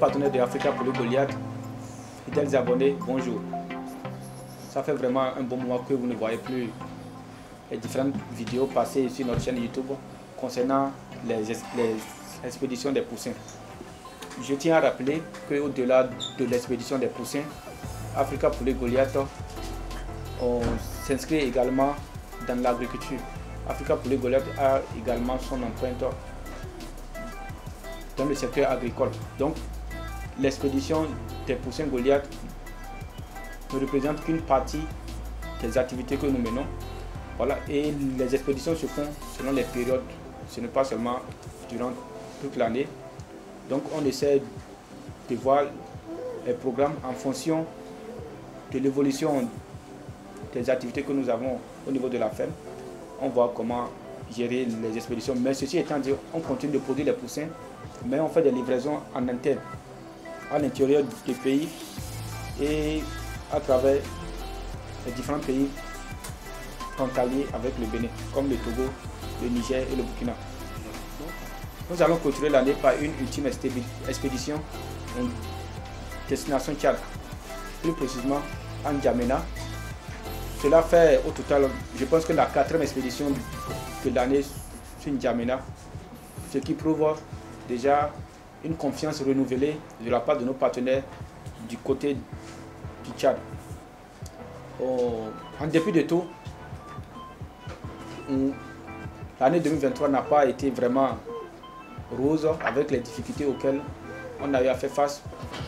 partenaires de Africa pour le Goliath, fidèles abonnés, bonjour. Ça fait vraiment un bon moment que vous ne voyez plus les différentes vidéos passées sur notre chaîne YouTube concernant les expéditions des poussins. Je tiens à rappeler qu'au-delà de l'expédition des poussins, Africa pour le Goliath, on s'inscrit également dans l'agriculture. Africa pour le Goliath a également son empreinte dans le secteur agricole. Donc, l'expédition des poussins Goliath ne représente qu'une partie des activités que nous menons. Voilà. Et les expéditions se font selon les périodes. Ce n'est pas seulement durant toute l'année. Donc, on essaie de voir les programmes en fonction de l'évolution des activités que nous avons au niveau de la ferme. On voit comment gérer les expéditions. Mais ceci étant dit, on continue de produire les poussins, mais on fait des livraisons en interne, à l'intérieur du pays et à travers les différents pays frontaliers avec le Bénin, comme le Togo, le Niger et le Burkina. Nous allons clôturer l'année par une ultime expédition en destination Tchad, plus précisément en N'Djamena. Cela fait au total, je pense que la 4e expédition de l'année sur N'Djamena, ce qui prouve déjà une confiance renouvelée de la part de nos partenaires du côté du Tchad. En dépit de tout, l'année 2023 n'a pas été vraiment rose avec les difficultés auxquelles on a eu à faire face,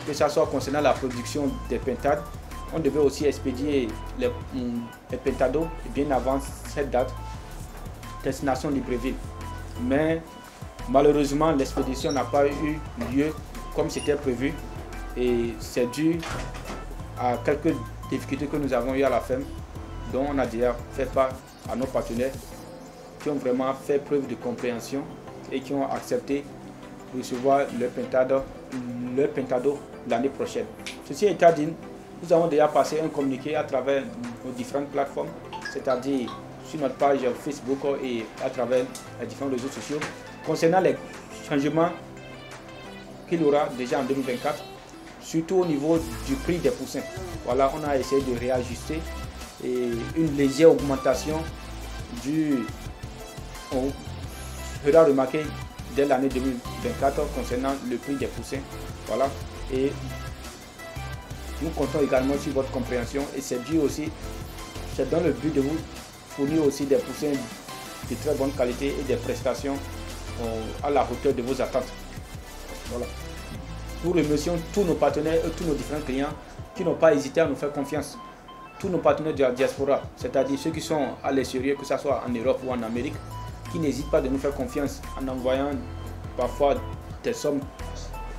que ce soit concernant la production des pintades. On devait aussi expédier les pentados bien avant cette date, destination Libreville. Mais malheureusement, l'expédition n'a pas eu lieu comme c'était prévu et c'est dû à quelques difficultés que nous avons eues à la ferme, dont on a déjà fait part à nos partenaires qui ont vraiment fait preuve de compréhension et qui ont accepté de recevoir leur pentado l'année prochaine. Ceci étant dit, nous avons déjà passé un communiqué à travers nos différentes plateformes, c'est-à-dire sur notre page Facebook et à travers les différents réseaux sociaux, concernant les changements qu'il y aura déjà en 2024, surtout au niveau du prix des poussins. Voilà, on a essayé de réajuster et une légère augmentation on fera remarquer dès l'année 2024 concernant le prix des poussins. Voilà, et nous comptons également sur votre compréhension et c'est dû aussi, c'est dans le but de vous fournir aussi des poussins de très bonne qualité et des prestations à la hauteur de vos attentes. Voilà. Nous remercions tous nos partenaires et tous nos différents clients qui n'ont pas hésité à nous faire confiance. Tous nos partenaires de la diaspora, c'est-à-dire ceux qui sont à l'extérieur, que ce soit en Europe ou en Amérique, qui n'hésitent pas de nous faire confiance en envoyant parfois des sommes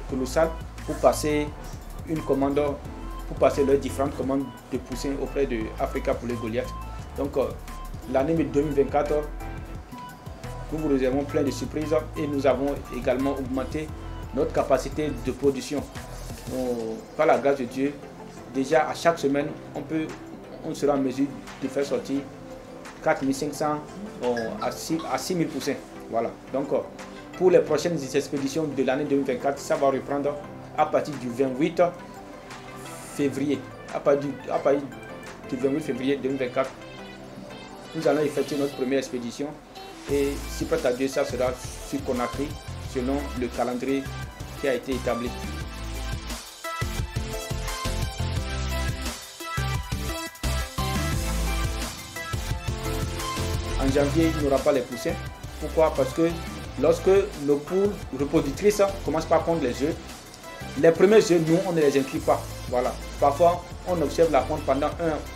colossales pour passer une commande, pour passer leurs différentes commandes de poussins auprès de Africa pour le Goliath. Donc l'année 2024, nous vous réservons plein de surprises et nous avons également augmenté notre capacité de production. Par la grâce de Dieu, déjà à chaque semaine, on sera en mesure de faire sortir 4500 à 6000 poussins. Voilà. Donc pour les prochaines expéditions de l'année 2024, ça va reprendre à partir du 28 février. À partir du 28 février 2024, nous allons effectuer notre première expédition. Et si prêt à Dieu, ça sera sur Conakry, selon le calendrier qui a été établi. En janvier, il n'y aura pas les poussins. Pourquoi? Parce que lorsque nos poules reproductrices commencent par pondre les œufs, les premiers œufs, nous, on ne les inclut pas. Voilà. Parfois, on observe la ponte pendant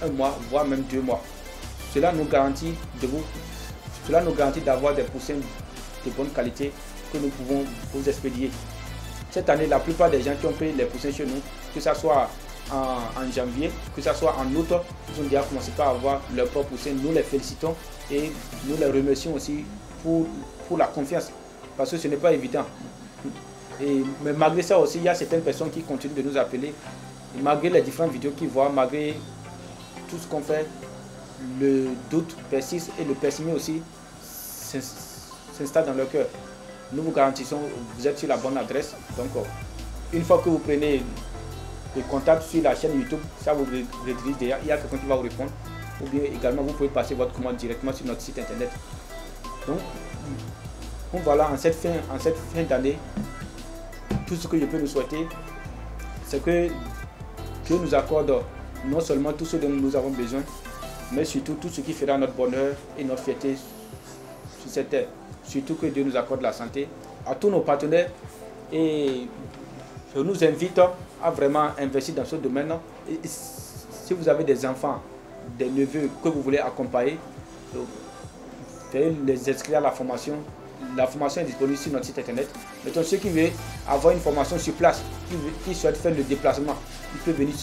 un mois, voire même 2 mois. Cela nous garantit d'avoir des poussins de bonne qualité que nous pouvons vous expédier. Cette année, la plupart des gens qui ont pris les poussins chez nous, que ce soit en janvier, que ce soit en août, ils ont déjà commencé par avoir leurs propres poussins. Nous les félicitons et nous les remercions aussi pour la confiance, parce que ce n'est pas évident. Mais malgré ça aussi, il y a certaines personnes qui continuent de nous appeler, et malgré les différentes vidéos qu'ils voient, malgré tout ce qu'on fait, le doute persiste et le pessimisme aussi s'installe dans leur cœur. Nous vous garantissons, vous êtes sur la bonne adresse. Donc, une fois que vous prenez le contact sur la chaîne YouTube, ça vous redirige déjà, il y a quelqu'un qui va vous répondre. Ou bien également, vous pouvez passer votre commande directement sur notre site internet. Donc voilà, en cette fin d'année, tout ce que je peux nous souhaiter, c'est que Dieu nous accorde non seulement tout ce dont nous avons besoin, mais surtout tout ce qui fera notre bonheur et notre fierté sur cette terre. Surtout que Dieu nous accorde la santé. À tous nos partenaires, et je nous invite à vraiment investir dans ce domaine. Et si vous avez des enfants, des neveux que vous voulez accompagner, veuillez les inscrire à la formation. La formation est disponible sur notre site internet. Mettons, ceux qui veulent avoir une formation sur place, qui souhaitent faire le déplacement, il peut venir,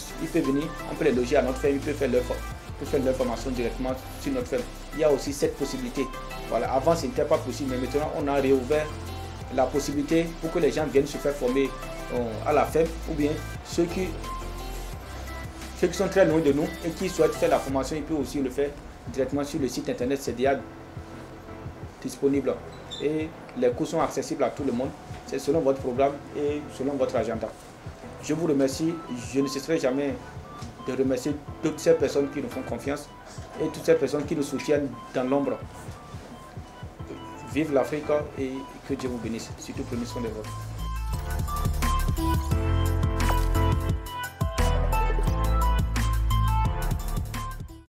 on peut les loger à notre ferme, il peut faire leur formation directement sur notre ferme. Il y a aussi cette possibilité. Voilà, avant ce n'était pas possible, mais maintenant on a réouvert la possibilité pour que les gens viennent se faire former à la ferme, ou bien ceux qui sont très loin de nous et qui souhaitent faire la formation, ils peuvent aussi le faire directement sur le site internet. C'est déjà disponible et les cours sont accessibles à tout le monde. C'est selon votre programme et selon votre agenda. Je vous remercie. Je ne cesserai jamais de remercier toutes ces personnes qui nous font confiance et toutes ces personnes qui nous soutiennent dans l'ombre. Vive l'Afrique et que Dieu vous bénisse. Surtout prenez soin de vous.